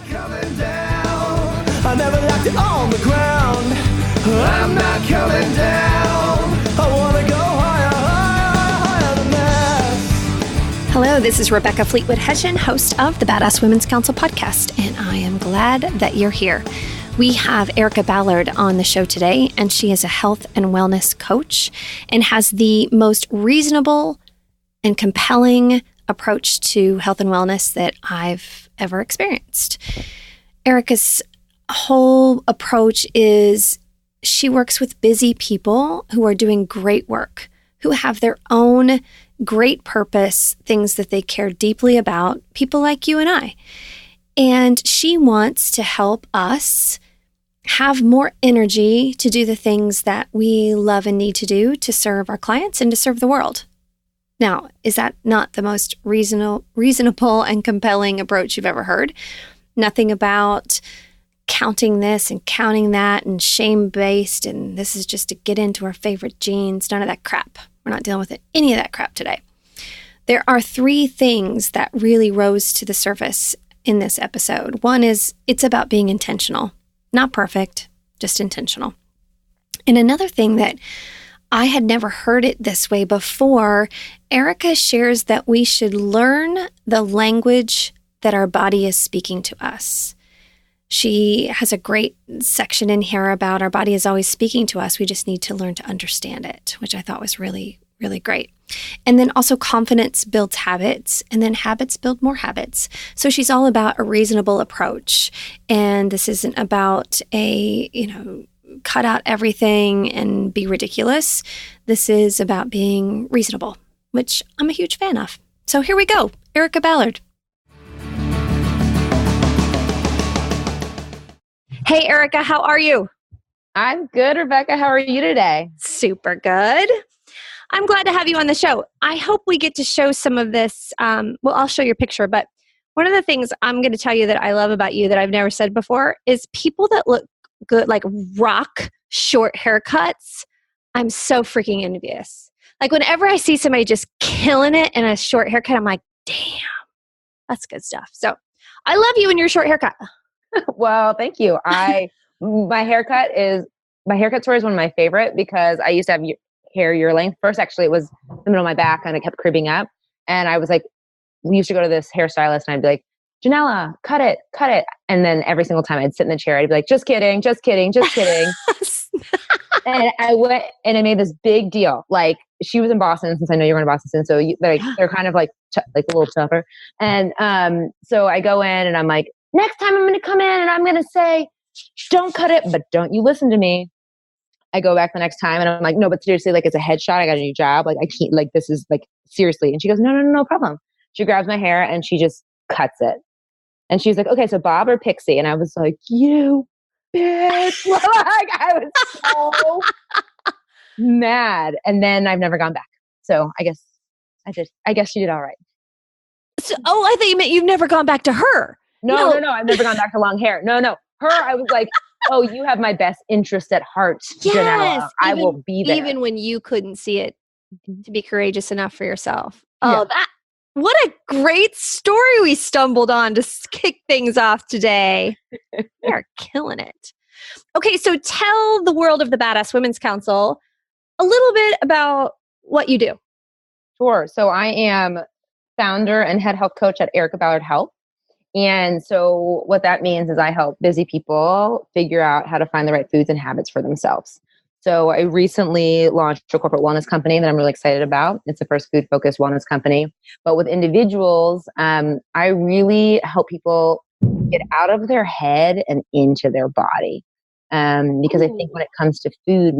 coming down. I never left it on the ground. I'm not coming down. I wanna go higher, higher, higher than this. Hello, this is Rebecca Fleetwood Hession, host of the Badass Women's Council podcast, and I am glad that you're here. We have Erica Ballard on the show today, and she is a health and wellness coach and has the most reasonable and compelling approach to health and wellness that I've ever experienced. Erica's whole approach is she works with busy people who are doing great work, who have their own great purpose, things that they care deeply about, people like you and I. And she wants to help us have more energy to do the things that we love and need to do to serve our clients and to serve the world. Now, is that not the most reasonable and compelling approach you've ever heard? Nothing about counting this and counting that and shame-based, and this is just to get into our favorite genes. None of that crap. We're not dealing with any of that crap today. There are three things that really rose to the surface in this episode. One is it's about being intentional. Not perfect, just intentional. And another thing that I had never heard it this way before, Erica shares that we should learn the language that our body is speaking to us. She has a great section in here about our body is always speaking to us. We just need to learn to understand it, which I thought was really, really great. And then also confidence builds habits, and then habits build more habits. So she's all about a reasonable approach. And this isn't about cut out everything and be ridiculous. This is about being reasonable, which I'm a huge fan of. So here we go. Erica Ballard. Hey, Erica, how are you? I'm good, Rebecca. How are you today? Super good. I'm glad to have you on the show. I hope we get to show some of this. I'll show your picture, but one of the things I'm going to tell you that I love about you that I've never said before is people that look good, like rock short haircuts. I'm so freaking envious. Like whenever I see somebody just killing it in a short haircut, I'm like, damn, that's good stuff. So I love you and your short haircut. Well, thank you. My haircut story is one of my favorite because I used to have hair your length. First, actually, it was the middle of my back and it kept cribbing up. And I was like, we used to go to this hairstylist and I'd be like, Janella, cut it. And then every single time I'd sit in the chair, I'd be like, just kidding. And I went and I made this big deal. Like she was in Boston, since I know you're in Boston soon. So they're kind of like a little tougher. And so I go in and I'm like, next time I'm going to come in and I'm going to say, don't cut it, but don't you listen to me. I go back the next time and I'm like, no, but seriously, like it's a headshot. I got a new job. Like I can't, like, this is like seriously. And she goes, no problem. She grabs my hair and she just cuts it. And she's like, okay, so Bob or Pixie? And I was like, you bitch. Like I was so mad. And then I've never gone back. So I guess she did all right. So, I thought you meant you've never gone back to her. No. I've never gone back to long hair. No. Her, I was like, oh, you have my best interest at heart, yes, Janella. I will be there. Even when you couldn't see it, to be courageous enough for yourself. Yeah. Oh, what a great story we stumbled on to kick things off today. We are killing it. Okay, so tell the world of the Badass Women's Council a little bit about what you do. Sure. So I am founder and head health coach at Erica Ballard Health. And so what that means is I help busy people figure out how to find the right foods and habits for themselves. So I recently launched a corporate wellness company that I'm really excited about. It's the first food-focused wellness company. But with individuals, I really help people get out of their head and into their body. Because I think when it comes to food,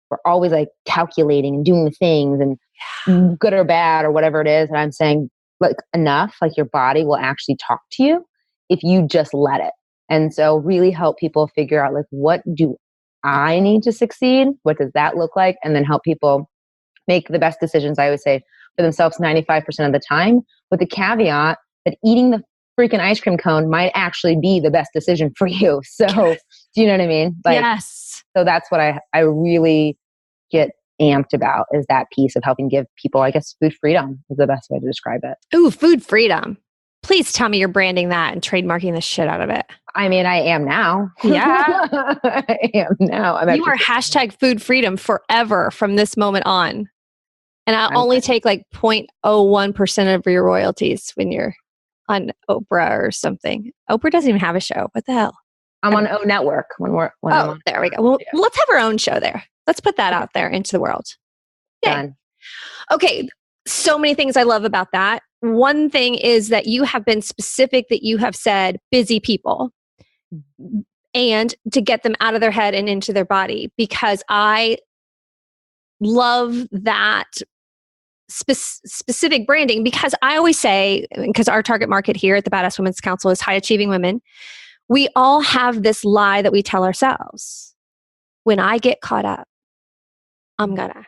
we're always like calculating and doing the things and good or bad or whatever it is. And I'm saying, like enough, like your body will actually talk to you if you just let it. And so really help people figure out like, what do I need to succeed? What does that look like? And then help people make the best decisions, I would say, for themselves 95% of the time, with the caveat that eating the freaking ice cream cone might actually be the best decision for you. So do you know what I mean? Like, yes. So that's what I really get amped about, is that piece of helping give people, I guess, food freedom is the best way to describe it. Ooh, food freedom. Please tell me you're branding that and trademarking the shit out of it. I mean, I am now. Yeah. I am now. You are hashtag food freedom forever from this moment on. And I'll only take like 0.01% of your royalties when you're on Oprah or something. Oprah doesn't even have a show. What the hell? I'm on O Network I'm on. There we go. Well, let's have our own show there. Let's put that out there into the world. Yay. Done. Okay. So many things I love about that. One thing is that you have been specific, that you have said busy people and to get them out of their head and into their body, because I love that specific branding. Because I always say, because our target market here at the Badass Women's Council is high achieving women, we all have this lie that we tell ourselves. When I get caught up, I'm gonna.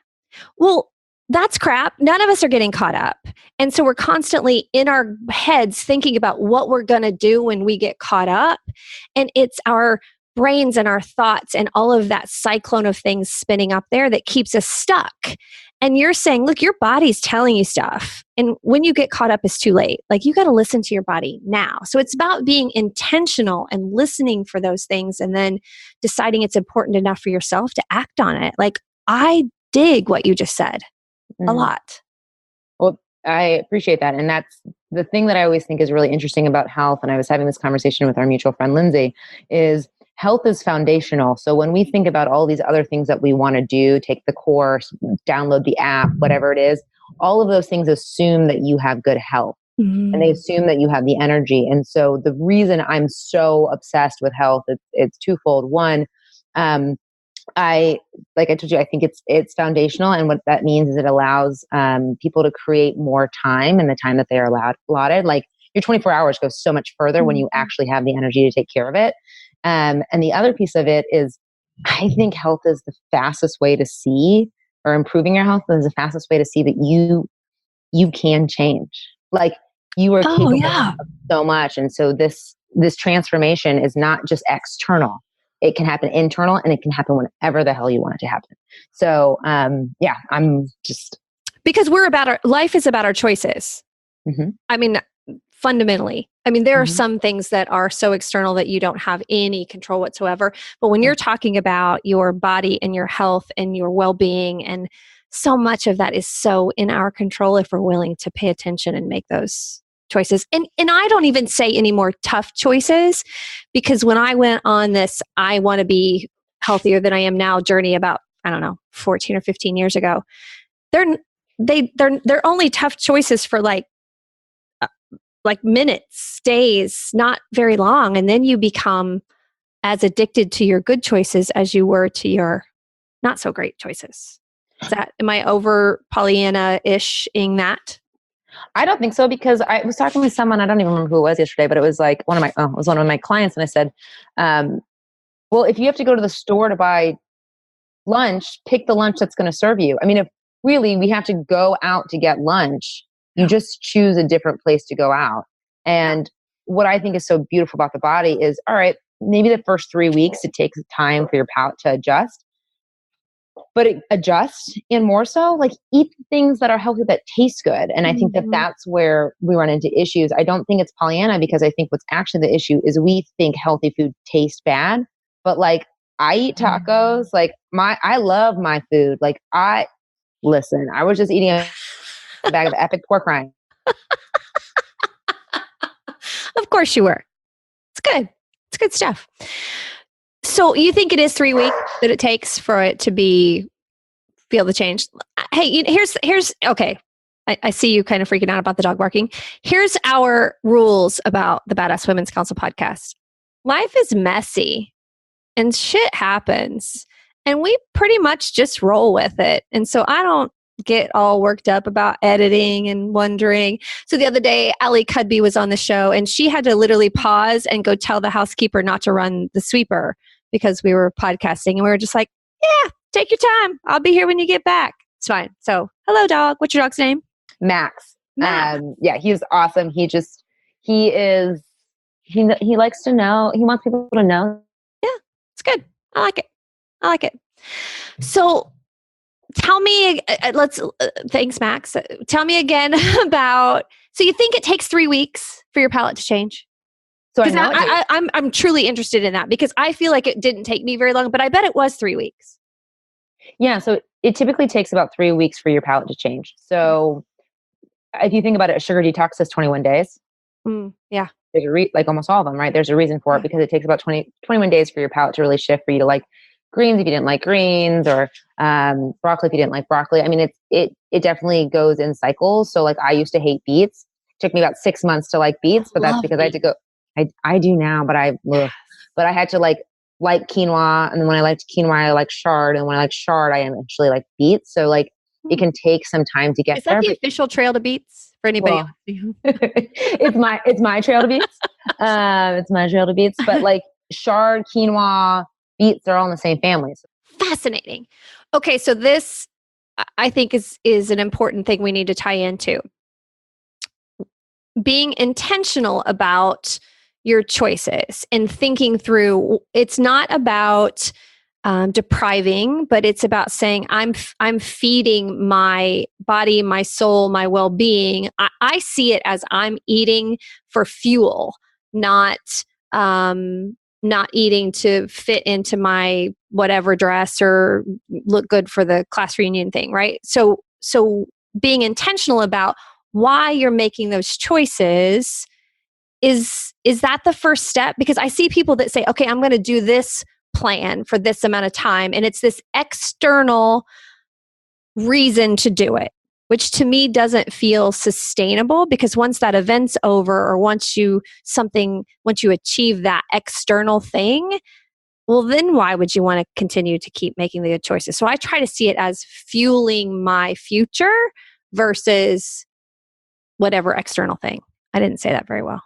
Well, that's crap. None of us are getting caught up. And so we're constantly in our heads thinking about what we're going to do when we get caught up. And it's our brains and our thoughts and all of that cyclone of things spinning up there that keeps us stuck. And you're saying, look, your body's telling you stuff. And when you get caught up, it's too late. Like, you got to listen to your body now. So it's about being intentional and listening for those things and then deciding it's important enough for yourself to act on it. Like, I dig what you just said. A lot. Well, I appreciate that. And that's the thing that I always think is really interesting about health. And I was having this conversation with our mutual friend, Lindsay, is health is foundational. So when we think about all these other things that we want to do, take the course, download the app, whatever it is, all of those things assume that you have good health. And they assume that you have the energy. And so the reason I'm so obsessed with health, it's twofold. One, like I told you, I think it's foundational. And what that means is it allows people to create more time in the time that they are allotted. Like, your 24 hours goes so much further when you actually have the energy to take care of it. And the other piece of it is, I think health is the fastest way to see, or improving your health is the fastest way to see that you can change. Like, you are capable of so much. And so this transformation is not just external. It can happen internal, and it can happen whenever the hell you want it to happen. So, I'm just. Because life is about our choices. I mean, fundamentally. I mean, there are some things that are so external that you don't have any control whatsoever. But when you're talking about your body and your health and your well-being, and so much of that is so in our control if we're willing to pay attention and make those choices. And I don't even say any more tough choices, because when I went on this, I want to be healthier than I am now journey about, 14 or 15 years ago, they're only tough choices for like minutes, days, not very long. And then you become as addicted to your good choices as you were to your not so great choices. Am I over Pollyanna-ish-ing that? I don't think so, because I was talking with someone, I don't even remember who it was yesterday, but it was like one of my clients. And I said, well, if you have to go to the store to buy lunch, pick the lunch that's going to serve you. I mean, if really we have to go out to get lunch, you just choose a different place to go out. And what I think is so beautiful about the body is, all right, maybe the first 3 weeks, it takes time for your palate to adjust. But it adjusts, and more so, like, eat things that are healthy, that taste good. And I think that that's where we run into issues. I don't think it's Pollyanna, because I think what's actually the issue is we think healthy food tastes bad. But like, I eat tacos. Like, I love my food. Like, I was just eating a bag of epic pork rind. Of course you were. It's good. It's good stuff. So you think it is 3 weeks that it takes for it to feel the change? Hey, here's okay. I see you kind of freaking out about the dog barking. Here's our rules about the Badass Women's Council podcast. Life is messy and shit happens, and we pretty much just roll with it. And so I don't get all worked up about editing and wondering. So the other day, Allie Cudby was on the show, and she had to literally pause and go tell the housekeeper not to run the sweeper because we were podcasting, and we were just like, yeah, take your time. I'll be here when you get back. It's fine. So, hello, dog. What's your dog's name? Max. Yeah, he's awesome. He likes to know. He wants people to know. Yeah, it's good. I like it. So, tell me, thanks, Max. Tell me again about, So you think it takes 3 weeks for your palate to change? So I Because know I'm truly interested in that, because I feel like it didn't take me very long, but I bet it was 3 weeks. yeah. So it typically takes about 3 weeks for your palate to change. So if you think about it, a sugar detox is 21 days. Yeah. There's like almost all of them, right? There's a reason for it, because it takes about 21 days for your palate to really shift, for you to like greens if you didn't like greens, or broccoli if you didn't like broccoli. I mean, it definitely goes in cycles. So like I used to hate beets. It took me about 6 months to like beets, but that's because I had to go. I do now, but but I had to like quinoa, and then when I liked quinoa, I like chard, and when I like chard, I eventually like beets. So like it can take some time to get Is that there. the official trail to beets for anybody Well, else? it's my trail to beets. It's my trail to beets. But like chard, quinoa, beets are all in the same family. Fascinating. Okay, so this I think is an important thing we need to tie into. Being intentional about your choices and thinking through. It's not about depriving, but it's about saying I'm feeding my body, my soul, my well-being. I see it as I'm eating for fuel, not not eating to fit into my whatever dress or look good for the class reunion thing, right? So being intentional about why you're making those choices is that the first step? Because I see people that say, okay, I'm going to do this plan for this amount of time, and it's this external reason to do it, which to me doesn't feel sustainable, because once that event's over, or once you achieve that external thing, well, then why would you want to continue to keep making the choices? So I try to see it as fueling my future versus whatever external thing. I didn't say that very well.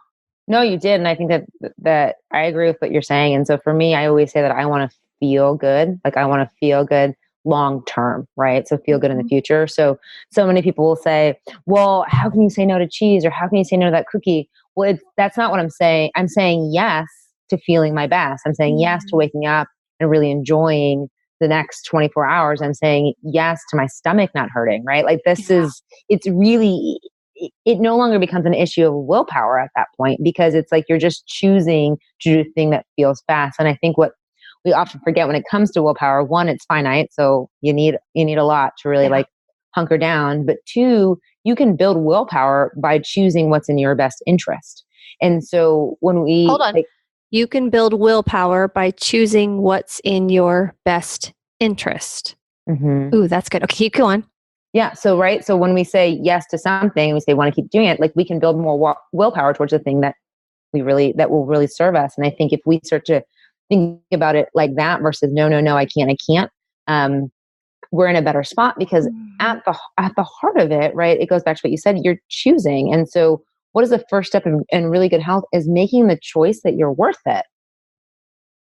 No, you did. And I think that I agree with what you're saying. And so for me, I always say that I want to feel good. Like I want to feel good long term, right? So feel good in the future. So many people will say, well, how can you say no to cheese, or how can you say no to that cookie? Well, that's not what I'm saying. I'm saying yes to feeling my best. I'm saying yes to waking up and really enjoying the next 24 hours. I'm saying yes to my stomach not hurting, right? Like it's really, it no longer becomes an issue of willpower at that point, because it's like you're just choosing to do the thing that feels fast. And I think what we often forget when it comes to willpower, one, it's finite, so you need a lot to really like hunker down. But two, you can build willpower by choosing what's in your best interest. And so when we hold on, you can build willpower by choosing what's in your best interest. Ooh, that's good. Okay, keep going. Yeah. So, right. So when we say yes to something, we say want to keep doing it, like we can build more willpower towards the thing that will really serve us. And I think if we start to think about it like that versus no, I can't, we're in a better spot, because at the heart of it, right, it goes back to what you said, you're choosing. And so what is the first step in really good health is making the choice that you're worth it.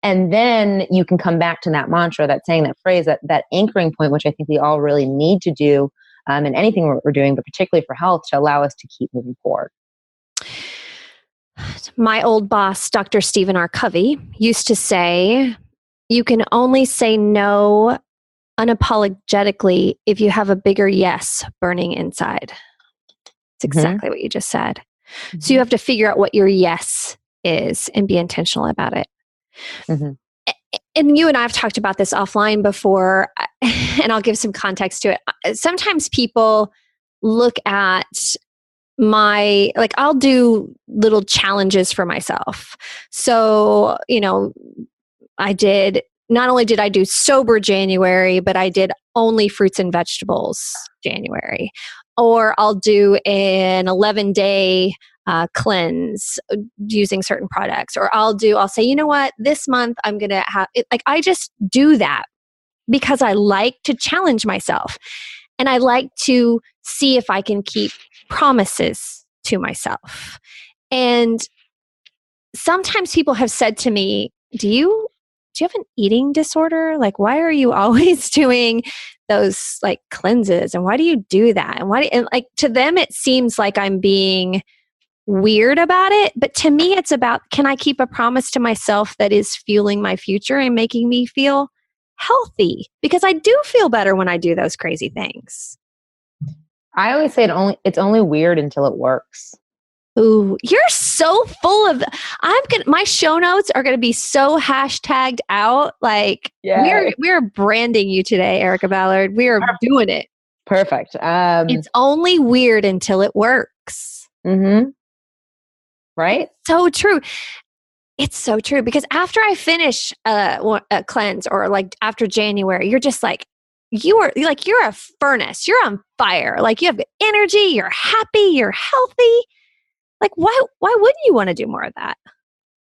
And then you can come back to that mantra, that saying, that phrase, that anchoring point, which I think we all really need to do in anything we're doing, but particularly for health, to allow us to keep moving forward. My old boss, Dr. Stephen R. Covey, used to say, you can only say no unapologetically if you have a bigger yes burning inside. It's exactly what you just said. So you have to figure out what your yes is and be intentional about it. And you and I have talked about this offline before, and I'll give some context to it. Sometimes people look at I'll do little challenges for myself. So, not only did I do sober January, but I did only fruits and vegetables January. Or I'll do an 11-day cleanse using certain products. Or I'll say, you know what, this month I'm going to have it. Like, I just do that because I like to challenge myself. And I like to see if I can keep promises to myself. And sometimes people have said to me, do you have an eating disorder? Like, why are you always doing those like cleanses? And why do you do that? And like, to them, it seems like I'm being weird about it. But to me, it's about, can I keep a promise to myself that is fueling my future and making me feel healthy? Because I do feel better when I do those crazy things. I always say it's only weird until it works. Ooh, you're so full of. My show notes are gonna be so hashtagged out. Like we're branding you today, Erica Ballard. We are doing it. Perfect. It's only weird until it works. Mm-hmm. Right? So true. It's so true because after I finish a cleanse or like after January, you're just like, you're a furnace. You're on fire. Like you have energy. You're happy. You're healthy. Like why wouldn't you want to do more of that?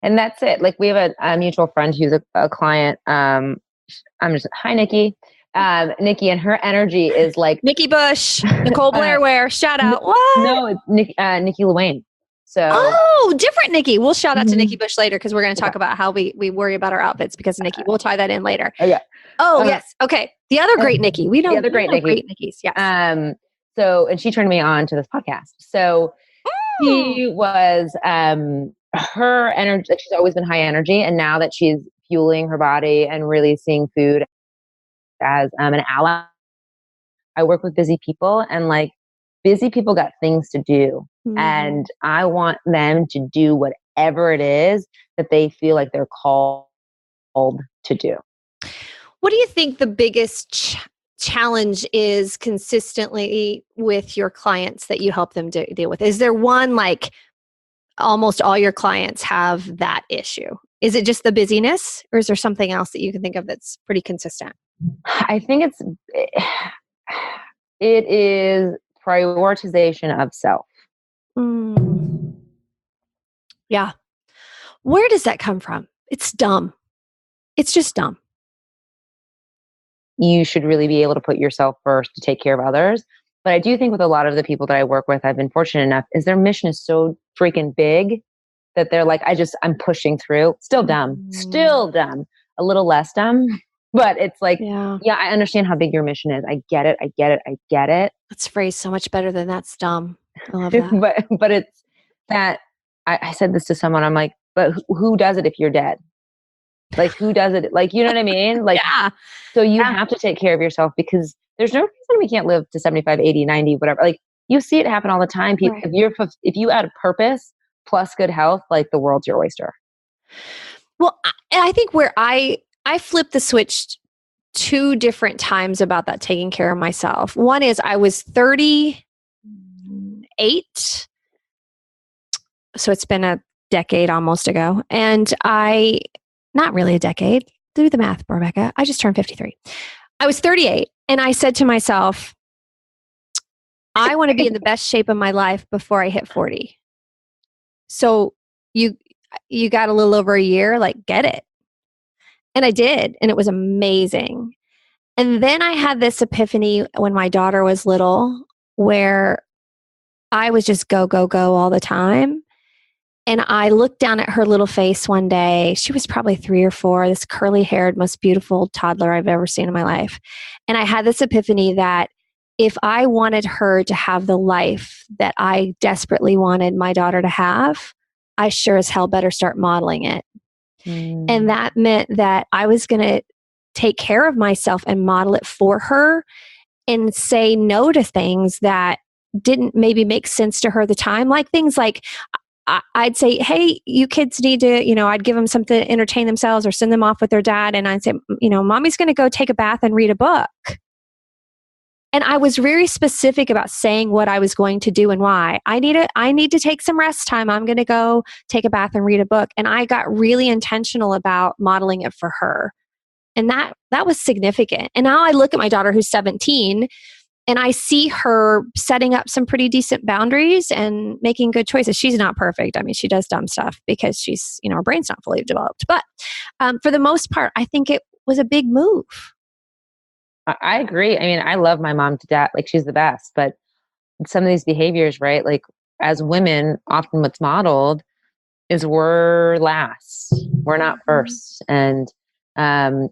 And that's it. Like we have a mutual friend who's a client. Hi, Nikki. Nikki, and her energy is like Nikki Bush, Nicole Blair Ware. Shout out. What? No, it's Nikki Luane. So different Nikki. We'll shout out to Nikki Bush later because we're going to talk about how we worry about our outfits because of Nikki. We'll tie that in later. Yeah. Yes. Okay. The other great Nikki. We know the other great Nikki's. Yes. So, and she turned me on to this podcast. So she was, her energy, like she's always been high energy. And now that she's fueling her body and really seeing food as an ally, I work with busy people and like busy people got things to do. And I want them to do whatever it is that they feel like they're called to do. What do you think the biggest challenge is consistently with your clients that you help them deal with? Is there one, like almost all your clients have that issue? Is it just the busyness or is there something else that you can think of that's pretty consistent? I think it is prioritization of self. Yeah. Where does that come from? It's dumb. It's just dumb. You should really be able to put yourself first to take care of others. But I do think with a lot of the people that I work with, I've been fortunate enough, is their mission is so freaking big that they're like, I'm pushing through. Still dumb. A little less dumb. But it's like, yeah, I understand how big your mission is. I get it. That's phrased so much better than that's dumb. I love that. but it's that I said this to someone. I'm like, but who does it if you're dead? Like who does it? Like, you know what I mean? Like, so you have to take care of yourself because there's no reason we can't live to 75, 80, 90, whatever. Like you see it happen all the time. People, if you add a purpose plus good health, like the world's your oyster. Well, I think where I flipped the switch 2 different times about that taking care of myself. One is I was 38. So it's been a decade almost ago. And not really a decade. Do the math, Rebecca. I just turned 53. I was 38 and I said to myself, I want to be in the best shape of my life before I hit 40. So you got a little over a year, like get it. And I did. And it was amazing. And then I had this epiphany when my daughter was little where I was just go, go, go all the time. And I looked down at her little face one day. She was probably 3 or 4, this curly haired, most beautiful toddler I've ever seen in my life. And I had this epiphany that if I wanted her to have the life that I desperately wanted my daughter to have, I sure as hell better start modeling it. And that meant that I was going to take care of myself and model it for her and say no to things that didn't maybe make sense to her at the time. Like things like I'd say, hey, you kids need to, I'd give them something to entertain themselves or send them off with their dad. And I'd say, mommy's going to go take a bath and read a book. And I was very specific about saying what I was going to do and why. I need to take some rest time. I'm going to go take a bath and read a book. And I got really intentional about modeling it for her. And that was significant. And now I look at my daughter who's 17 and I see her setting up some pretty decent boundaries and making good choices. She's not perfect. I mean, she does dumb stuff because she's, her brain's not fully developed. But for the most part, I think it was a big move. I agree. I mean, I love my mom to death. Like she's the best, but some of these behaviors, right? Like as women, often what's modeled is we're last, we're not first. And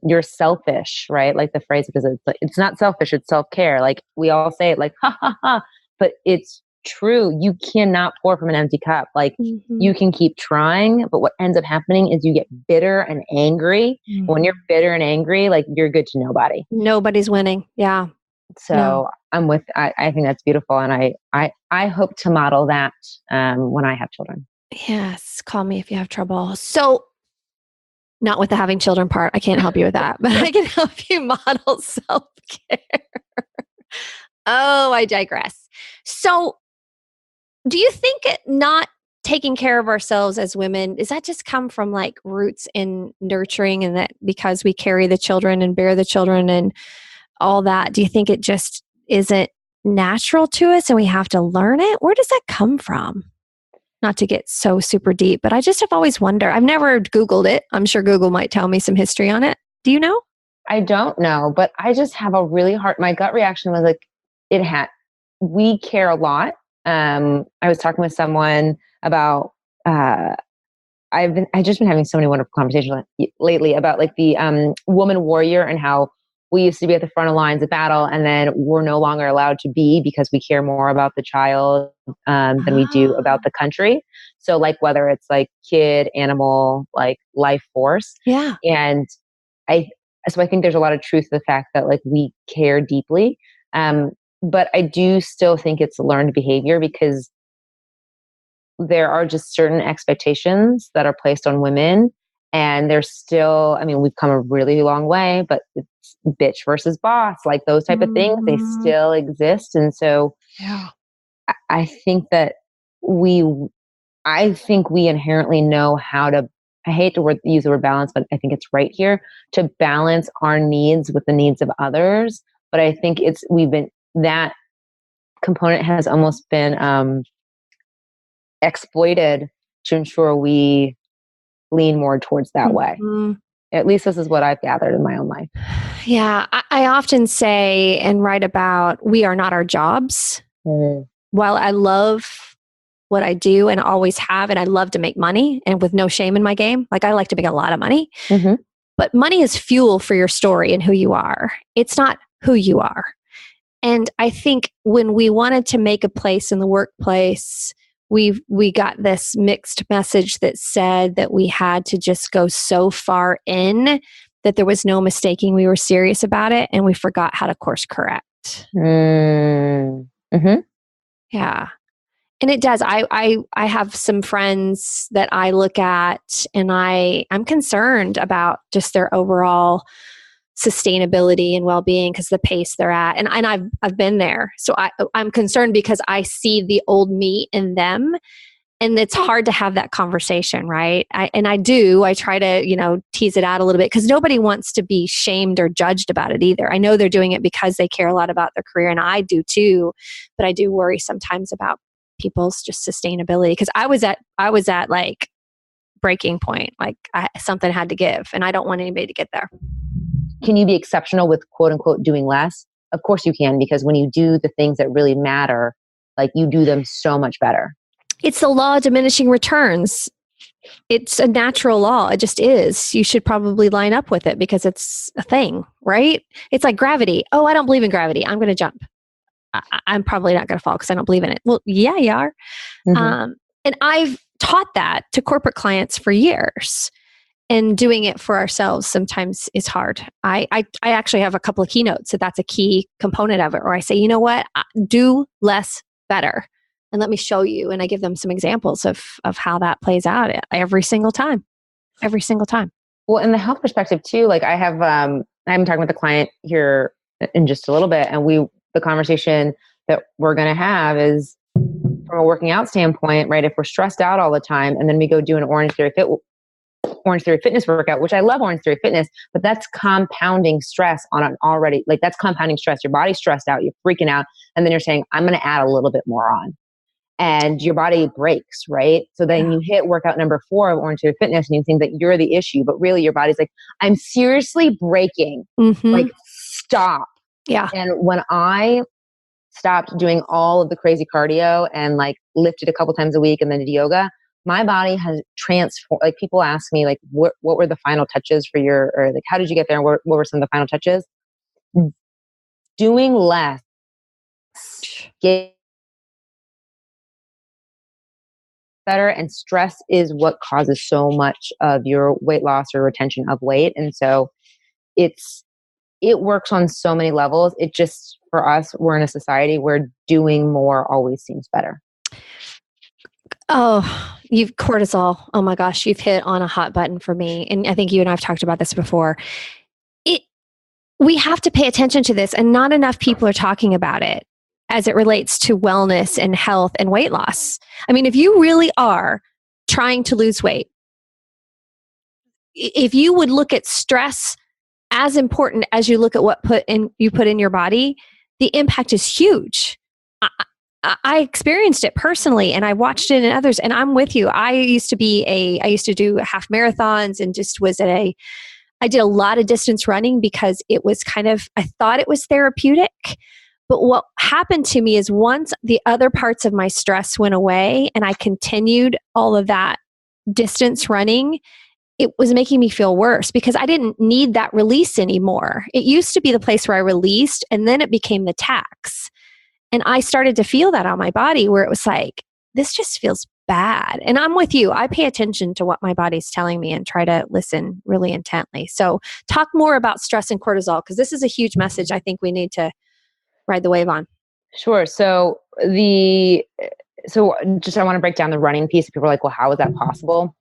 you're selfish, right? Like the phrase, because it's not selfish, it's self-care. Like we all say it like, ha ha ha, but it's true. You cannot pour from an empty cup. Like you can keep trying, but what ends up happening is you get bitter and angry. When you're bitter and angry, like you're good to nobody. Nobody's winning. Yeah. No. So I think that's beautiful. And I hope to model that when I have children. Yes. Call me if you have trouble. So, not with the having children part. I can't help you with that, but I can help you model self care. Oh, I digress. So, do you think not taking care of ourselves as women, does that just come from like roots in nurturing and that because we carry the children and bear the children and all that? Do you think it just isn't natural to us and we have to learn it? Where does that come from? Not to get so super deep, but I just have always wondered. I've never Googled it. I'm sure Google might tell me some history on it. Do you know? I don't know, but I just have a really hard, my gut reaction was like, we care a lot. I was talking with someone about, I've just been having so many wonderful conversations lately about like the woman warrior and how we used to be at the front of lines of battle, and then we're no longer allowed to be because we care more about the child than we do about the country. So like whether it's like kid, animal, like life force. Yeah. And so I think there's a lot of truth to the fact that like we care deeply. But I do still think it's learned behavior because there are just certain expectations that are placed on women. And there's still, I mean, we've come a really long way, but it's bitch versus boss, like those type of things, they still exist. And so Yeah. I think that I think we inherently know how to, I hate to use the word balance, but I think it's right here to balance our needs with the needs of others. But I think that component has almost been exploited to ensure we lean more towards that way. At least this is what I've gathered in my own life. Yeah. I often say and write about we are not our jobs. While I love what I do and always have, and I love to make money and with no shame in my game, like I like to make a lot of money, but money is fuel for your story and who you are. It's not who you are. And I think when we wanted to make a place in the workplace, we got this mixed message that said that we had to just go so far in that there was no mistaking we were serious about it, and we forgot how to course correct. Yeah. And it does. I have some friends that I look at and I'm concerned about just their overall sustainability and well-being because the pace they're at. And I've been there. So I'm concerned because I see the old me in them. And it's hard to have that conversation, right? I try to, tease it out a little bit because nobody wants to be shamed or judged about it either. I know they're doing it because they care a lot about their career, and I do too. But I do worry sometimes about people's just sustainability because I was at like breaking point, like something had to give, and I don't want anybody to get there. Can you be exceptional with quote unquote doing less? Of course you can, because when you do the things that really matter, like you do them so much better. It's the law of diminishing returns. It's a natural law. It just is. You should probably line up with it because it's a thing, right? It's like gravity. Oh, I don't believe in gravity. I'm going to jump. I'm probably not going to fall because I don't believe in it. Well, yeah, you are. And I've taught that to corporate clients for years. And doing it for ourselves sometimes is hard. I actually have a couple of keynotes, so that's a key component of it, where I say, you know what, do less better. And let me show you. And I give them some examples of how that plays out every single time. Every single time. Well, in the health perspective too, like I'm talking with a client here in just a little bit, and the conversation that we're going to have is from a working out standpoint, right? If we're stressed out all the time and then we go do an Orange Theory Fitness workout, which I love Orange Theory Fitness, but that's compounding stress on an already, like that's compounding stress. Your body's stressed out, you're freaking out. And then you're saying, I'm going to add a little bit more on. And your body breaks, right? So then you hit workout number 4 of Orange Theory Fitness and you think that you're the issue, but really your body's like, I'm seriously breaking. Like, stop. Yeah. And when I stopped doing all of the crazy cardio and like lifted a couple times a week and then did yoga, my body has transformed. Like people ask me like, what were the final touches for or like, how did you get there? And what were some of the final touches? Doing less, get better. And stress is what causes so much of your weight loss or retention of weight. And so it works on so many levels. It just for us, we're in a society where doing more always seems better. Oh, you've cortisol. Oh my gosh, you've hit on a hot button for me. And I think you and I have talked about this before. We have to pay attention to this, and not enough people are talking about it as it relates to wellness and health and weight loss. I mean, if you really are trying to lose weight, if you would look at stress as important as you look at what you put in your body, the impact is huge. I experienced it personally, and I watched it in others, and I'm with you. I used to do half marathons and just I did a lot of distance running because it was I thought it was therapeutic. But what happened to me is once the other parts of my stress went away and I continued all of that distance running, it was making me feel worse because I didn't need that release anymore. It used to be the place where I released, and then it became the tax. And I started to feel that on my body where it was like, this just feels bad. And I'm with you. I pay attention to what my body's telling me and try to listen really intently. So talk more about stress and cortisol, because this is a huge message I think we need to ride the wave on. Sure. So I want to break down the running piece. People are like, well, how is that possible?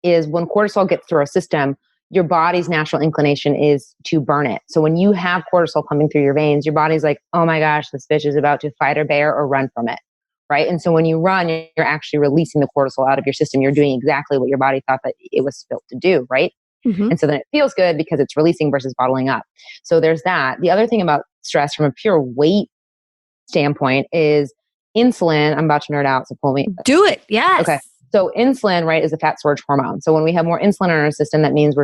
Is when cortisol gets through our system, your body's natural inclination is to burn it. So when you have cortisol pumping through your veins, your body's like, oh my gosh, this bitch is about to fight a bear or run from it. Right. And so when you run, you're actually releasing the cortisol out of your system. You're doing exactly what your body thought that it was built to do. Right. Mm-hmm. And so then it feels good because it's releasing versus bottling up. So there's that. The other thing about stress from a pure weight standpoint is insulin. I'm about to nerd out. So pull me. Do it. Yes. Okay. So insulin, right, is a fat storage hormone. So when we have more insulin in our system, that means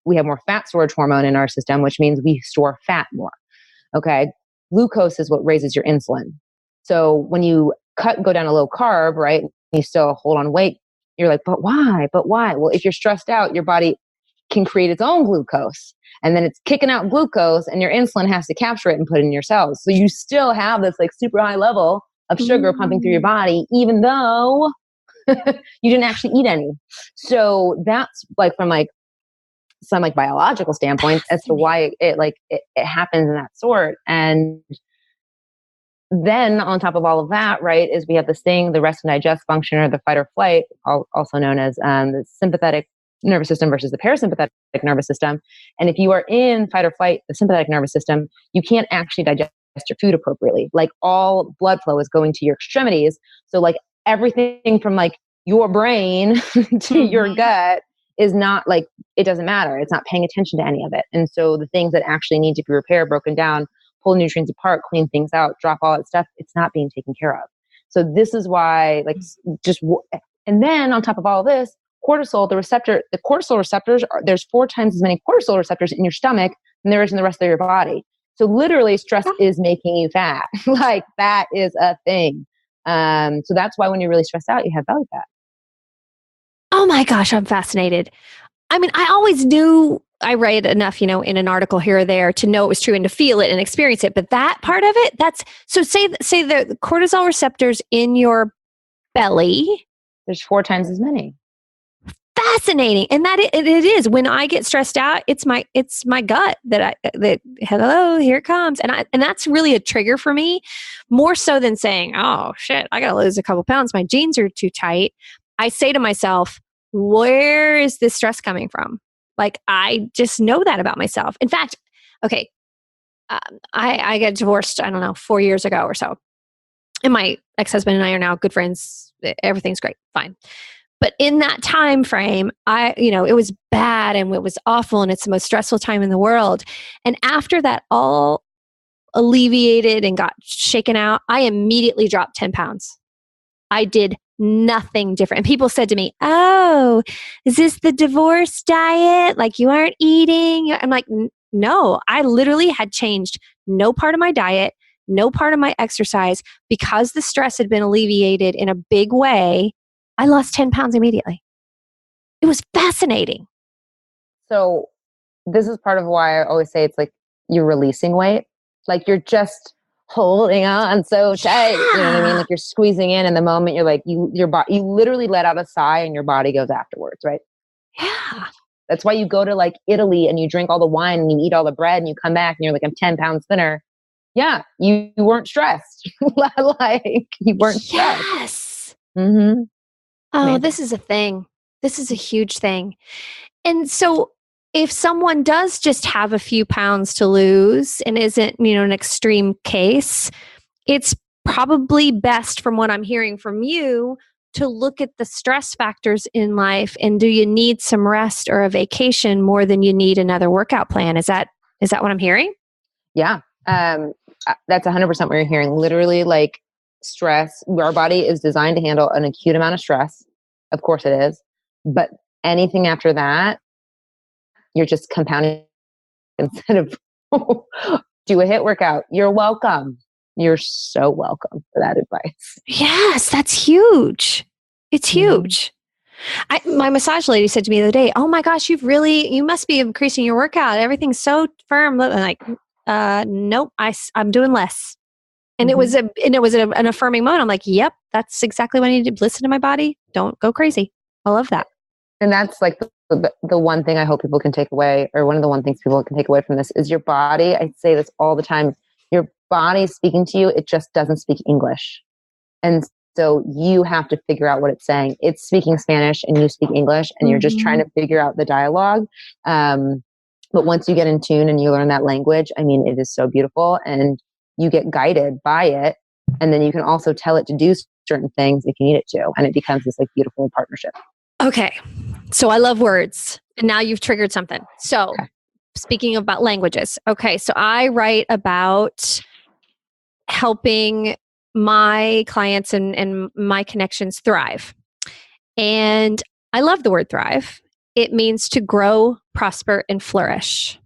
we have more fat storage hormone in our system, which means we store fat more. Okay. Glucose is what raises your insulin. So when you go down a low carb, right, you still hold on weight, you're like, but why? But why? Well, if you're stressed out, your body can create its own glucose, and then it's kicking out glucose, and your insulin has to capture it and put it in your cells. So you still have this like super high level of sugar pumping through your body, even though you didn't actually eat any. So that's like from like some like biological standpoint as to why it happens in that sort. And then on top of all of that, right, is we have this thing, the rest and digest function, or the fight or flight, also known as the sympathetic nervous system versus the parasympathetic nervous system. And if you are in fight or flight, the sympathetic nervous system, you can't actually digest your food appropriately. Like all blood flow is going to your extremities. So like everything from like your brain to your gut is not like, it doesn't matter. It's not paying attention to any of it. And so the things that actually need to be repaired, broken down, pull nutrients apart, clean things out, drop all that stuff, it's not being taken care of. So this is why and then on top of all of this, cortisol, the cortisol receptors, there's 4 times as many cortisol receptors in your stomach than there is in the rest of your body. So literally stress is making you fat. Like that is a thing. So that's why when you're really stressed out, you have belly fat. Oh my gosh, I'm fascinated. I mean, I always knew, I read enough, in an article here or there to know it was true and to feel it and experience it. But that part of it, so say the cortisol receptors in your belly. There's 4 times as many. Fascinating. And that it is, when I get stressed out, it's my gut that hello, here it comes. And that's really a trigger for me, more so than saying, oh shit, I got to lose a couple pounds. My jeans are too tight. I say to myself, where is this stress coming from? Like, I just know that about myself. In fact, okay, I got divorced, I don't know, 4 years ago or so. And my ex-husband and I are now good friends. Everything's great, fine. But in that time frame, it was bad and it was awful and it's the most stressful time in the world. And after that all alleviated and got shaken out, I immediately dropped 10 pounds. I did nothing different. And people said to me, oh, is this the divorce diet? Like you aren't eating? I'm like, no, I literally had changed no part of my diet, no part of my exercise, because the stress had been alleviated in a big way. I lost 10 pounds immediately. It was fascinating. So this is part of why I always say it's like you're releasing weight. Like you're just holding on so tight. You know what I mean? Like you're squeezing in the moment you're like, you literally let out a sigh and your body goes afterwards, right? Yeah. That's why you go to like Italy and you drink all the wine and you eat all the bread and you come back and you're like, I'm 10 pounds thinner. yeah, you weren't stressed. Like you weren't stressed. Yes. Mm-hmm. Oh, Amazing. this is a thing. This is a huge thing. And so if someone does just have a few pounds to lose and isn't, an extreme case, it's probably best from what I'm hearing from you to look at the stress factors in life and do you need some rest or a vacation more than you need another workout plan? Is that what I'm hearing? Yeah. That's 100% what you're hearing. Literally, like stress, our body is designed to handle an acute amount of stress. Of course it is. But anything after that, you're just compounding instead of do a HIIT workout. You're welcome. You're so welcome for that advice. Yes, that's huge. It's huge. My massage lady said to me the other day, "Oh my gosh, you must be increasing your workout. Everything's so firm." I'm like, nope, I'm doing less. And it was an affirming moment. I'm like, yep, that's exactly what I need to listen to my body. Don't go crazy. I love that. And that's like the one thing I hope people can take away, or one of the one things people can take away from this is your body. I say this all the time. Your body is speaking to you. It just doesn't speak English. And so you have to figure out what it's saying. It's speaking Spanish and you speak English and you're just trying to figure out the dialogue. But once you get in tune and you learn that language, I mean, it is so beautiful and you get guided by it. And then you can also tell it to do certain things if you need it to. And it becomes this like beautiful partnership. Okay. So I love words. And now you've triggered something. So speaking about languages. Okay. So I write about helping my clients and my connections thrive. And I love the word thrive. It means to grow, prosper, and flourish.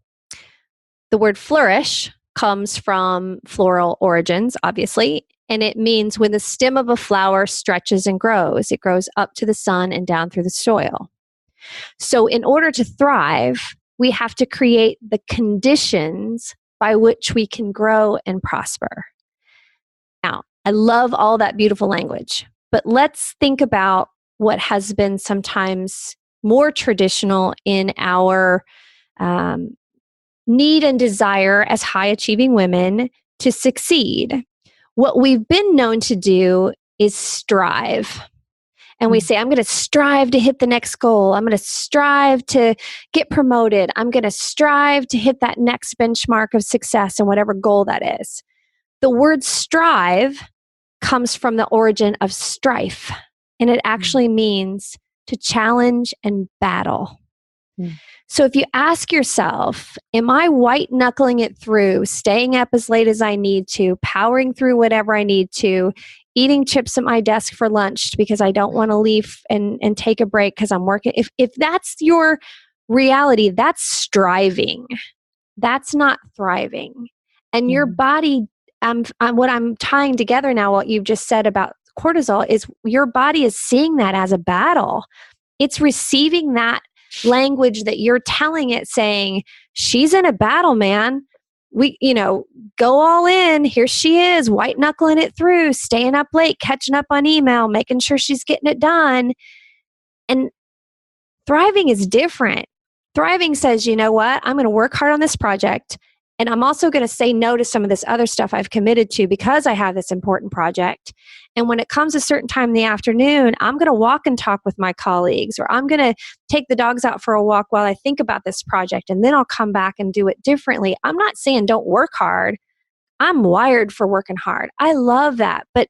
The word flourish comes from floral origins, obviously, and it means when the stem of a flower stretches and grows, it grows up to the sun and down through the soil. So in order to thrive, we have to create the conditions by which we can grow and prosper. Now, I love all that beautiful language, but let's think about what has been sometimes more traditional in our need and desire as high achieving women to succeed. What we've been known to do is strive. And we say, I'm going to strive to hit the next goal. I'm going to strive to get promoted. I'm going to strive to hit that next benchmark of success and whatever goal that is. The word strive comes from the origin of strife, and it actually means to challenge and battle. So if you ask yourself, am I white knuckling it through, staying up as late as I need to, powering through whatever I need to, eating chips at my desk for lunch because I don't want to leave and take a break because I'm working? If that's your reality, that's striving. That's not thriving. And your body, what I'm tying together now, what you've just said about cortisol, is your body is seeing that as a battle. It's receiving that language that you're telling it, saying, she's in a battle, man. Go all in. Here she is, white knuckling it through, staying up late, catching up on email, making sure she's getting it done. And thriving is different. Thriving says, you know what? I'm going to work hard on this project. And I'm also going to say no to some of this other stuff I've committed to because I have this important project. And when it comes a certain time in the afternoon, I'm going to walk and talk with my colleagues, or I'm going to take the dogs out for a walk while I think about this project. And then I'll come back and do it differently. I'm not saying don't work hard. I'm wired for working hard. I love that. But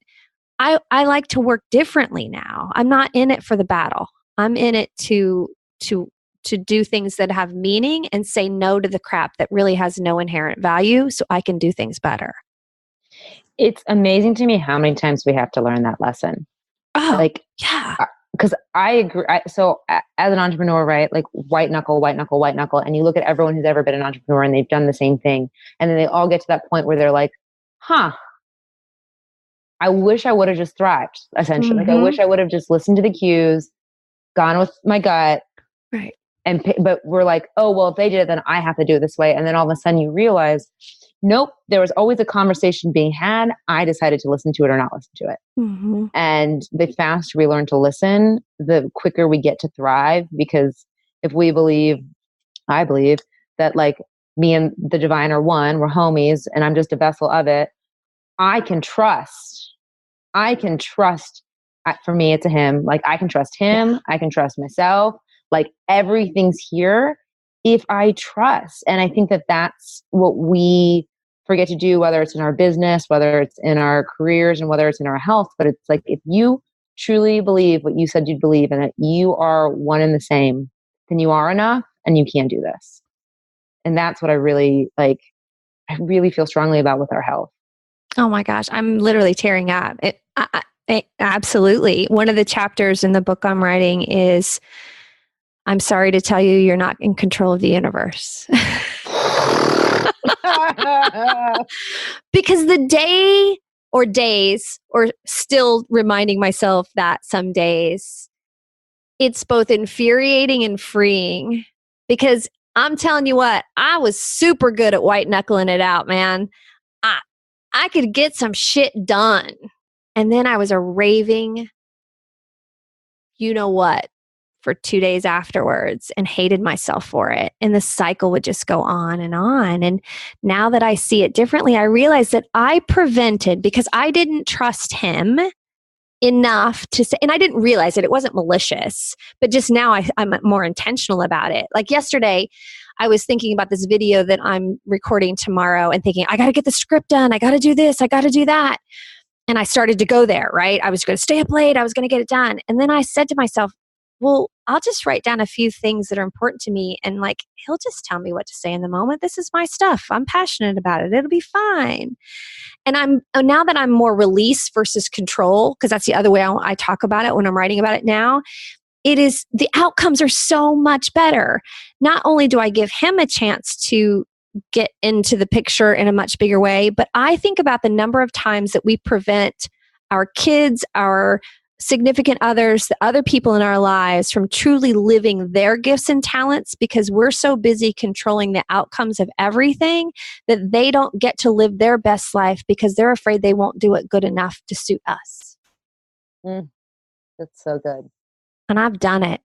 I like to work differently now. I'm not in it for the battle. I'm in it to do things that have meaning and say no to the crap that really has no inherent value so I can do things better. It's amazing to me how many times we have to learn that lesson. Oh, yeah. Because I agree. So as an entrepreneur, right, like white knuckle, and you look at everyone who's ever been an entrepreneur and they've done the same thing. And then they all get to that point where they're like, I wish I would have just thrived, essentially. Like I wish I would have just listened to the cues, gone with my gut. Right. But we're like, oh, well, if they did it, then I have to do it this way. And then all of a sudden you realize, nope, there was always a conversation being had. I decided to listen to it or not listen to it. And the faster we learn to listen, the quicker we get to thrive. Because if I believe that like me and the divine are one, we're homies, and I'm just a vessel of it. I can trust. For me, it's a him. Like, I can trust him. I can trust myself. Like, everything's here if I trust. And I think that that's what we forget to do, whether it's in our business, whether it's in our careers, and whether it's in our health. But it's like, if you truly believe what you said you'd believe, and that you are one and the same, then you are enough and you can do this. And that's what I really feel strongly about with our health. Oh my gosh, I'm literally tearing up. Absolutely. One of the chapters in the book I'm writing is, I'm sorry to tell you, you're not in control of the universe. Because the day or days, or still reminding myself that some days, it's both infuriating and freeing. Because I'm telling you what, I was super good at white knuckling it out, man. I could get some shit done. And then I was a raving, you know what, for 2 days afterwards, and hated myself for it. And the cycle would just go on and on. And now that I see it differently, I realize that I prevented, because I didn't trust him enough to say, and I didn't realize it wasn't malicious, but just now I'm more intentional about it. Like yesterday, I was thinking about this video that I'm recording tomorrow and thinking, I got to get the script done. I got to do this. I got to do that. And I started to go there, right? I was going to stay up late. I was going to get it done. And then I said to myself, well, I'll just write down a few things that are important to me. And like, he'll just tell me what to say in the moment. This is my stuff. I'm passionate about it. It'll be fine. And now that I'm more release versus control, because that's the other way I talk about it when I'm writing about it now, it is, the outcomes are so much better. Not only do I give him a chance to get into the picture in a much bigger way, but I think about the number of times that we prevent our kids, our significant others, the other people in our lives from truly living their gifts and talents, because we're so busy controlling the outcomes of everything that they don't get to live their best life because they're afraid they won't do it good enough to suit us. That's so good. And I've done it.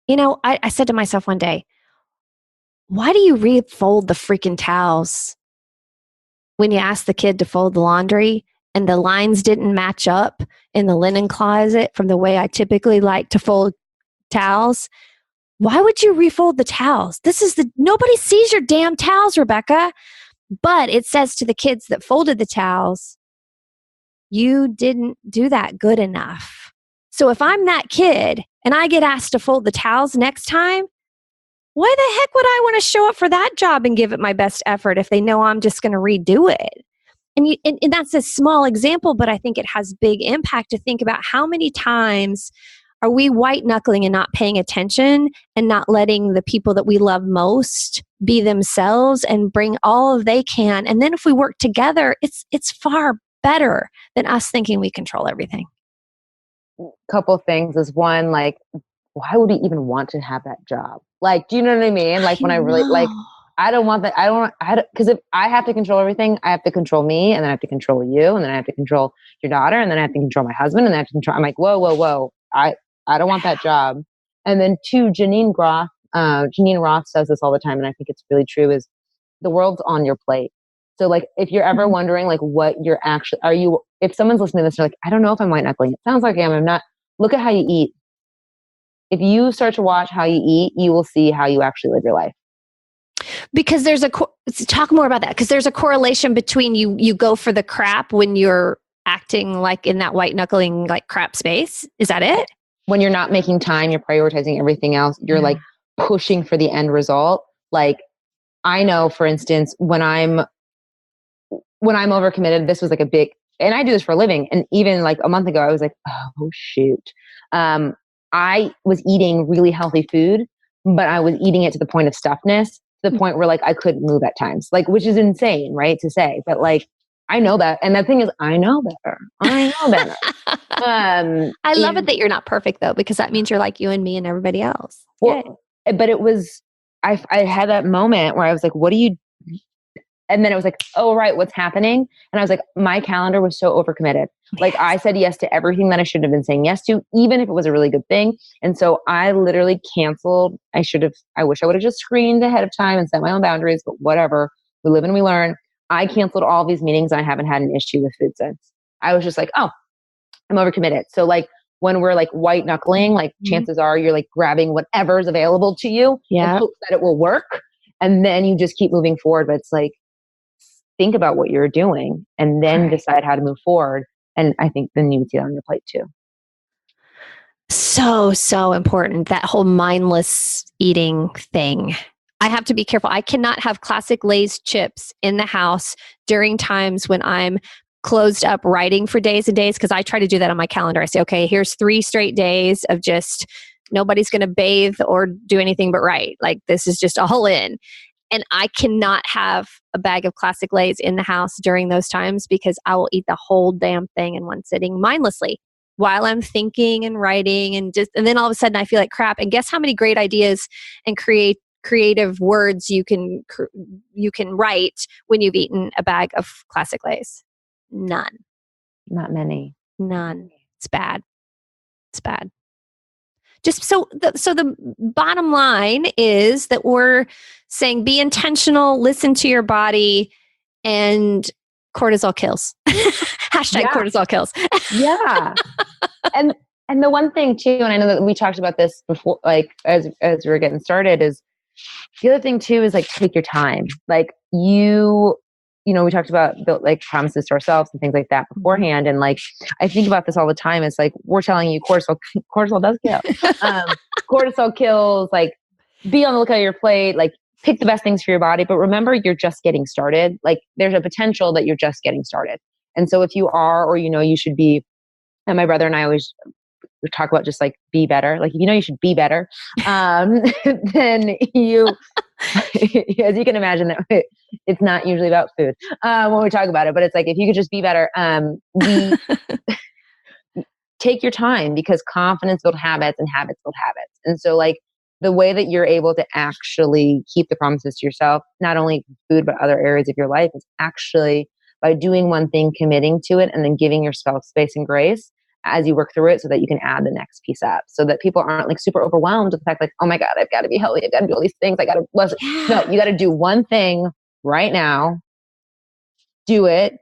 You know, I said to myself one day, why do you refold the freaking towels when you ask the kid to fold the laundry and the lines didn't match up in the linen closet from the way I typically like to fold towels? Why would you refold the towels? Nobody sees your damn towels, Rebecca. But it says to the kids that folded the towels, you didn't do that good enough. So if I'm that kid and I get asked to fold the towels next time, why the heck would I want to show up for that job and give it my best effort if they know I'm just going to redo it? And that's a small example, but I think it has big impact to think about how many times are we white knuckling and not paying attention and not letting the people that we love most be themselves and bring all of they can. And then if we work together, it's far better than us thinking we control everything. Couple things is one, like, why would we even want to have that job? Like, do you know what I mean? Like, when I really, like, I don't want that. Because if I have to control everything, I have to control me, and then I have to control you, and then I have to control your daughter, and then I have to control my husband, and then I have to control, I'm like, whoa. I don't want that job. And then two, Janine Roth says this all the time, and I think it's really true, is the world's on your plate. So like, if you're ever wondering like what you're actually, if someone's listening to this, they're like, I don't know if I'm white knuckling. It sounds like I'm not. Look at how you eat. If you start to watch how you eat, you will see how you actually live your life. Because talk more about that. Because there's a correlation between you go for the crap when you're acting like in that white knuckling, like crap space. Is that it? When you're not making time, you're prioritizing everything else. You're like pushing for the end result. Like, I know, for instance, when I'm overcommitted, this was like a big, and I do this for a living. And even like a month ago, I was like, oh shoot. I was eating really healthy food, but I was eating it to the point of stuffness, to the point where like I couldn't move at times, like, which is insane, right, to say, but like, I know that. And the thing is, I know better. I love it that you're not perfect though, because that means you're like you and me and everybody else. Well, but it was, I had that moment where I was like, what do you, And then it was like, oh, right, what's happening? And I was like, my calendar was so overcommitted. Like I said yes to everything that I shouldn't have been saying yes to, even if it was a really good thing. And so I literally canceled. I wish I would have just screened ahead of time and set my own boundaries, but whatever. We live and we learn. I canceled all these meetings. I haven't had an issue with food since. I was just like, oh, I'm overcommitted. So like when we're like white knuckling, like chances are you're like grabbing whatever is available to you and hope that it will work. And then you just keep moving forward. But it's like, think about what you're doing and then decide how to move forward. And I think then you would see that on your plate too. So important. That whole mindless eating thing. I have to be careful. I cannot have classic Lay's chips in the house during times when I'm closed up writing for days and days, because I try to do that on my calendar. I say, okay, here's 3 straight days of just nobody's going to bathe or do anything but write. Like this is just all in. And I cannot have a bag of classic Lay's in the house during those times because I will eat the whole damn thing in one sitting mindlessly while I'm thinking and writing and then all of a sudden I feel like crap. And guess how many great ideas and creative words you can write when you've eaten a bag of classic Lay's? None. Not many. None. It's bad. It's bad. Just so the bottom line is that we're saying be intentional, listen to your body, and cortisol kills. Hashtag cortisol kills. Yeah. And the one thing too, and I know that we talked about this before, like as we were getting started, is the other thing too is like take your time. Like we talked about like promises to ourselves and things like that beforehand. And like, I think about this all the time. It's like, we're telling you cortisol does kill. Cortisol kills, like be on the lookout of your plate, like pick the best things for your body. But remember, you're just getting started. Like there's a potential that you're just getting started. And so if you are, or, you should be, and my brother and I always talk about just like be better. Like, if you should be better, then you, as you can imagine, that it's not usually about food when we talk about it, but it's like, if you could just be better, take your time, because confidence builds habits and habits build habits. And so like the way that you're able to actually keep the promises to yourself, not only food, but other areas of your life, is actually by doing one thing, committing to it, and then giving yourself space and grace as you work through it so that you can add the next piece up, so that people aren't like super overwhelmed with the fact like, oh my God, I've got to be healthy. I've got to do all these things. No, you got to do one thing right now, do it,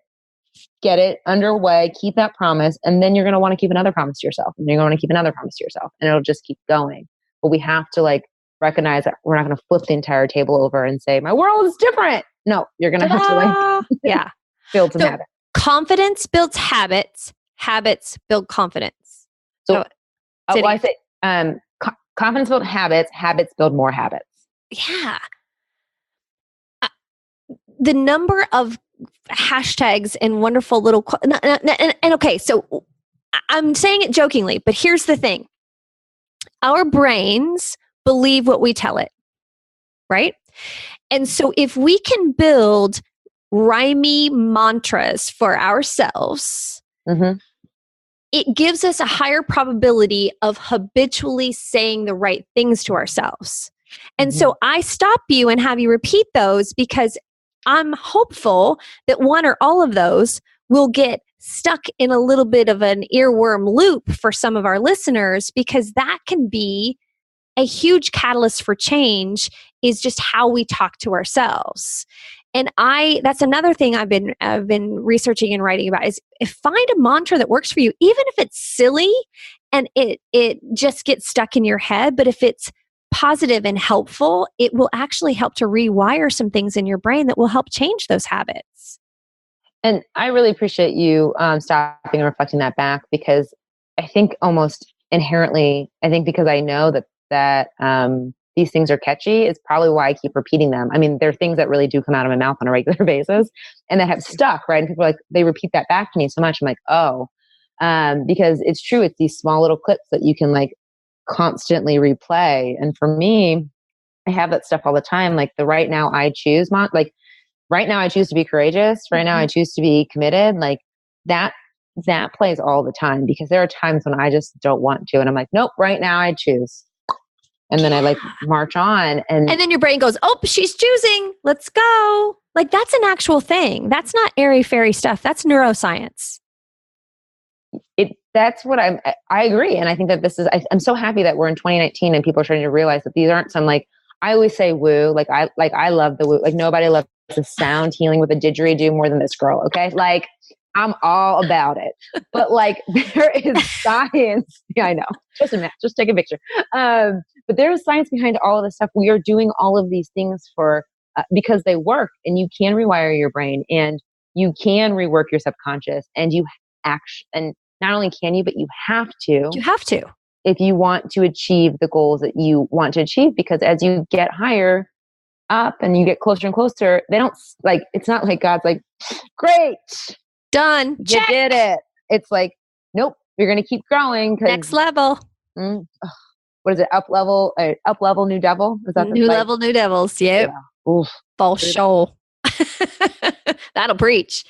get it underway, keep that promise. And then you're going to want to keep another promise to yourself. And you're going to want to keep another promise to yourself, and it'll just keep going. But we have to like recognize that we're not going to flip the entire table over and say, my world is different. No, you're going to have to like, build some habits. Confidence builds habits. Habits build confidence. So I say confidence builds habits. Habits build more habits. Yeah. The number of hashtags and wonderful little and okay, so I'm saying it jokingly, but here's the thing. Our brains believe what we tell it, right? And so if we can build rhymey mantras for ourselves, it gives us a higher probability of habitually saying the right things to ourselves. And so I stop you and have you repeat those, because I'm hopeful that one or all of those will get stuck in a little bit of an earworm loop for some of our listeners, because that can be a huge catalyst for change, is just how we talk to ourselves. And that's another thing I've been researching and writing about, is find a mantra that works for you, even if it's silly and it just gets stuck in your head. But if it's positive and helpful, it will actually help to rewire some things in your brain that will help change those habits. And I really appreciate you stopping and reflecting that back, because I think almost inherently, because I know that these things are catchy, is probably why I keep repeating them. I mean, there are things that really do come out of my mouth on a regular basis and that have stuck, right? And people are like, they repeat that back to me so much. I'm like, oh, because it's true. It's these small little clips that you can like constantly replay. And for me, I have that stuff all the time. Like the right now I choose, right now I choose to be courageous. Right now I choose to be committed. Like that plays all the time, because there are times when I just don't want to. And I'm like, nope, right now I choose. And then I like march on. And then your brain goes, oh, she's choosing. Let's go. Like that's an actual thing. That's not airy fairy stuff. That's neuroscience. That's what I agree. And I think that I'm so happy that we're in 2019 and people are starting to realize that these aren't some like, I always say woo, I love the woo. Like nobody loves the sound healing with a didgeridoo more than this girl. Okay. Like I'm all about it, but like there is science. Yeah, I know. Just take a picture. But there is science behind all of this stuff. We are doing all of these things because they work, and you can rewire your brain and you can rework your subconscious, and and not only can you, but you have to. You have to. If you want to achieve the goals that you want to achieve, because as you get higher up and you get closer and closer, it's not like God's like, great, done, you did it. It's like, nope, you're going to keep growing. Next level. What is it? Up level, new devil? Is that new level, new devils? Yep. Yeah. Oof. False show. That'll preach.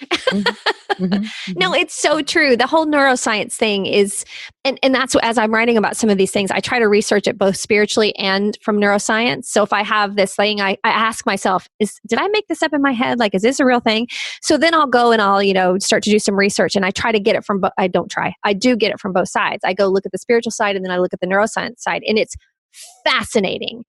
No, it's so true. The whole neuroscience thing is, and that's what, as I'm writing about some of these things, I try to research it both spiritually and from neuroscience. So if I have this thing, I ask myself, did I make this up in my head? Like, is this a real thing? So then I'll go and I'll, start to do some research, and I try to get it from, I do get it from both sides. I go look at the spiritual side and then I look at the neuroscience side, and it's fascinating.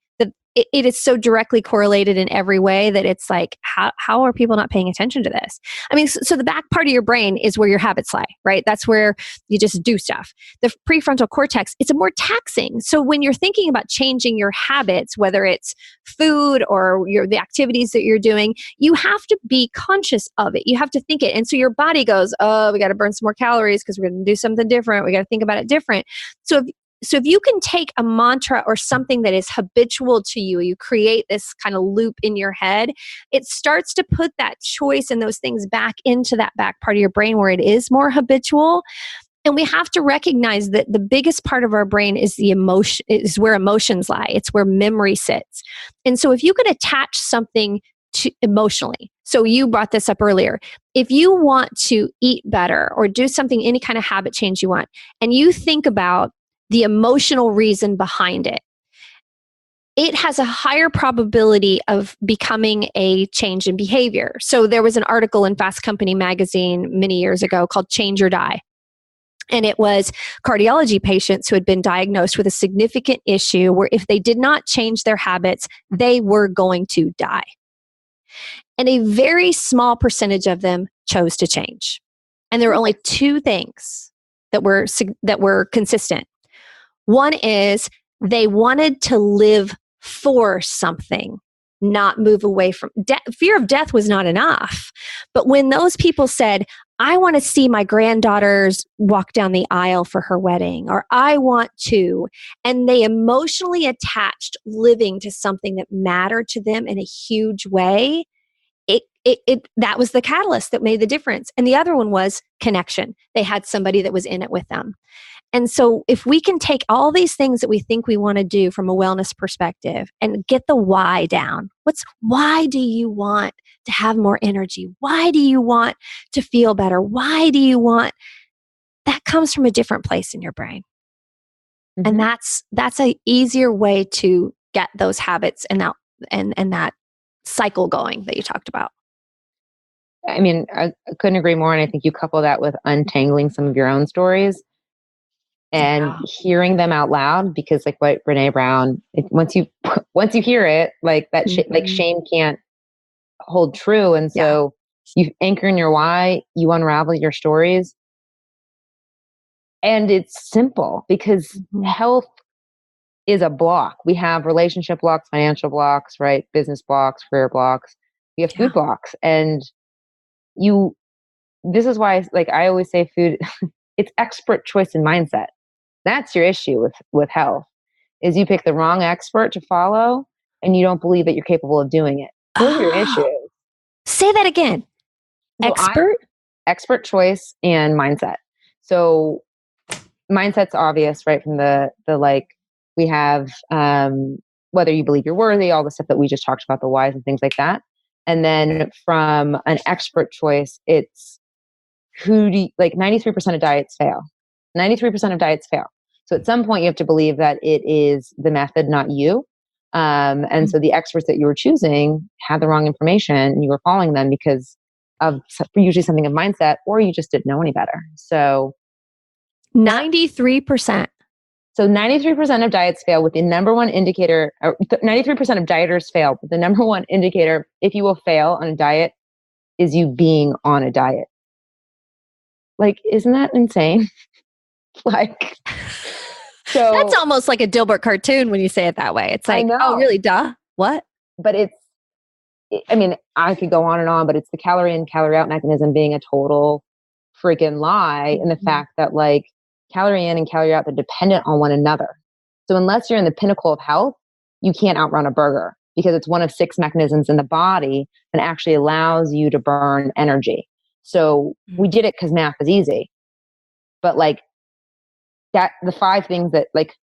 It is so directly correlated in every way that it's like, how are people not paying attention to this? I mean, so the back part of your brain is where your habits lie, right? That's where you just do stuff. The prefrontal cortex, it's a more taxing. So when you're thinking about changing your habits, whether it's food or the activities that you're doing, you have to be conscious of it. You have to think it. And so your body goes, oh, we got to burn some more calories because we're going to do something different. We got to think about it different. So if you can take a mantra or something that is habitual to you, you create this kind of loop in your head, it starts to put that choice and those things back into that back part of your brain where it is more habitual. And we have to recognize that the biggest part of our brain is is where emotions lie. It's where memory sits. And so if you could attach something to emotionally, so you brought this up earlier, if you want to eat better or do something, any kind of habit change you want, and you think about the emotional reason behind it, it has a higher probability of becoming a change in behavior. So there was an article in Fast Company magazine many years ago called Change or Die. And it was cardiology patients who had been diagnosed with a significant issue where if they did not change their habits, they were going to die. And a very small percentage of them chose to change. And there were only two things that were consistent. One is they wanted to live for something, not move away from death. Fear of death was not enough. But when those people said, I want to see my granddaughters walk down the aisle for her wedding, or I want to, and they emotionally attached living to something that mattered to them in a huge way, that was the catalyst that made the difference. And the other one was connection. They had somebody that was in it with them. And so if we can take all these things that we think we want to do from a wellness perspective and get the why down. Why do you want to have more energy? Why do you want to feel better? Why do you want? That comes from a different place in your brain. Mm-hmm. And that's an easier way to get those habits and that cycle going that you talked about. I mean, I couldn't agree more. And I think you couple that with untangling some of your own stories and hearing them out loud, because like what Brene Brown, once you hear it, like that, like shame can't hold true. And so you anchor in your why, you unravel your stories. And it's simple because health is a block. We have relationship blocks, financial blocks, right? Business blocks, career blocks. We have food blocks. And this is why, like I always say, food, it's expert choice and mindset. That's your issue with health, is you pick the wrong expert to follow and you don't believe that you're capable of doing it. Those are your issues. Say that again. Expert choice and mindset. So mindset's obvious, right? From the like, we have whether you believe you're worthy, all the stuff that we just talked about, the whys and things like that. And then from an expert choice, it's 93% of diets fail. 93% of diets fail. So at some point you have to believe that it is the method, not you. And so the experts that you were choosing had the wrong information and you were following them because of usually something of mindset, or you just didn't know any better. So 93%. So 93% of diets fail with the number one indicator, or 93% of dieters fail, but the number one indicator, if you will fail on a diet, is you being on a diet. Like, isn't that insane? Like, so That's almost like a Dilbert cartoon when you say it that way. It's like, oh, really? Duh. What? But I mean, I could go on and on, but it's the calorie in, calorie out mechanism being a total freaking lie. And the fact that like calorie in and calorie out, they're dependent on one another. So unless you're in the pinnacle of health, you can't outrun a burger because it's one of 6 mechanisms in the body that actually allows you to burn energy. So we did it because math is easy. But like that, the 5 things that like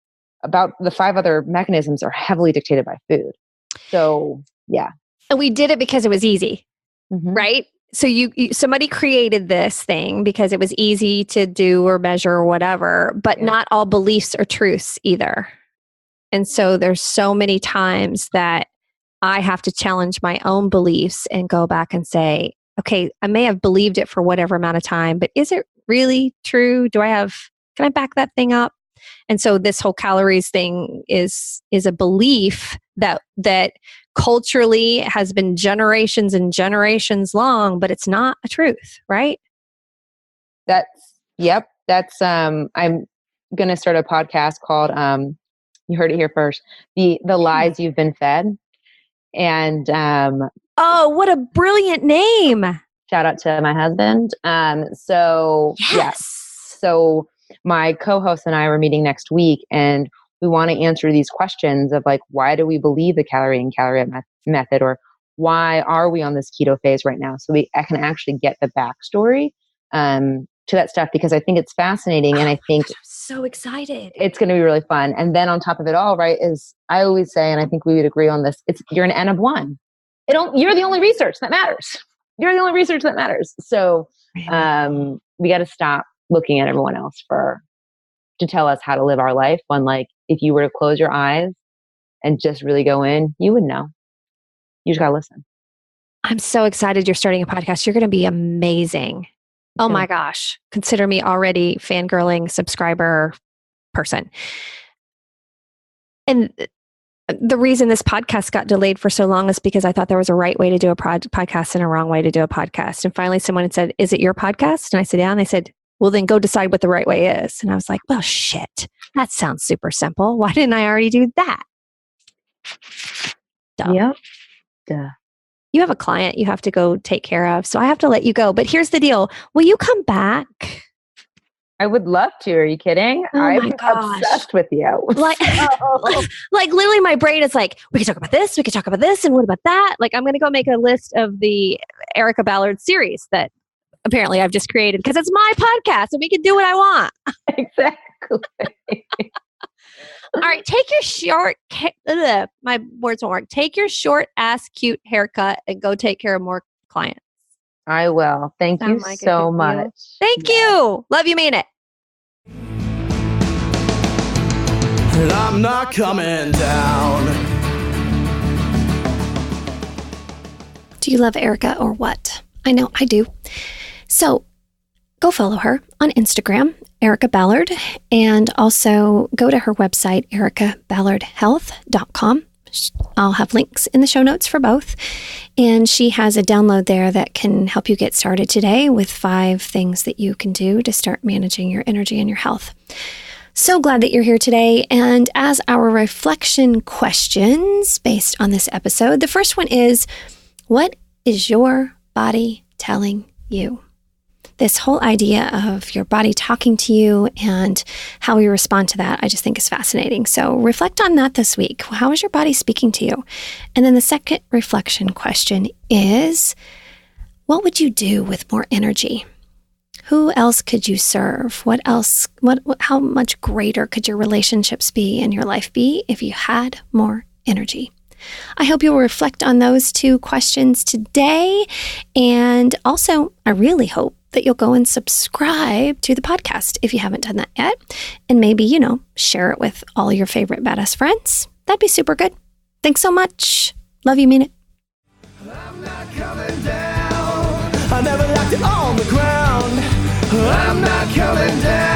about the 5 other mechanisms are heavily dictated by food. So yeah. And we did it because it was easy, right? So somebody created this thing because it was easy to do or measure or whatever, but not all beliefs are truths either. And so there's so many times that I have to challenge my own beliefs and go back and say, okay, I may have believed it for whatever amount of time, but is it really true? Can I back that thing up? And so this whole calories thing is a belief that culturally has been generations and generations long, but it's not a truth, right? That's I'm going to start a podcast called you heard it here first, the lies you've been fed. And oh, what a brilliant name. Shout out to my husband. So my co-host and I were meeting next week, and we want to answer these questions of like, why do we believe the calorie in, calorie out method, or why are we on this keto phase right now? So I can actually get the backstory to that stuff, because I think it's fascinating. And I think I'm so excited. It's going to be really fun. And then on top of it all, right, is I always say, and I think we would agree on this, you're an N of 1. You're the only research that matters. You're the only research that matters. So we got to stop looking at everyone else to tell us how to live our life, when like, if you were to close your eyes and just really go in, you would know. You just got to listen. I'm so excited you're starting a podcast. You're going to be amazing. Oh my gosh. Consider me already fangirling subscriber person. And the reason this podcast got delayed for so long is because I thought there was a right way to do a podcast and a wrong way to do a podcast. And finally someone had said, "Is it your podcast?" And I said, "Yeah." And they said, "Well, then go decide what the right way is." And I was like, well, shit, that sounds super simple. Why didn't I already do that? Dumb. Yep. Duh. You have a client you have to go take care of, so I have to let you go. But here's the deal. Will you come back? I would love to. Are you kidding? Oh I'm obsessed with you. Like, like literally my brain is like, we can talk about this, we can talk about this, and what about that? Like, I'm going to go make a list of the Erica Ballard series that apparently I've just created because it's my podcast and we can do what I want. Exactly. All right, take your short, my words won't work. Take your short ass cute haircut and go take care of more clients. I will. Thank you so much. Thank you. Love you, mean it. And I'm not coming down. Do you love Erica or what? I know I do. So go follow her on Instagram, Erica Ballard, and also go to her website, ericaballardhealth.com. I'll have links in the show notes for both. And she has a download there that can help you get started today with 5 things that you can do to start managing your energy and your health. So glad that you're here today. And as our reflection questions based on this episode, the first one is, what is your body telling you? This whole idea of your body talking to you and how we respond to that, I just think is fascinating. So reflect on that this week. How is your body speaking to you? And then the second reflection question is, what would you do with more energy? Who else could you serve? What else? How much greater could your relationships be and your life be if you had more energy? I hope you'll reflect on those 2 questions today. And also, I really hope that you'll go and subscribe to the podcast if you haven't done that yet. And maybe, share it with all your favorite badass friends. That'd be super good. Thanks so much. Love you, mean it. I'm not coming down. I never left it on the ground. I'm not coming down.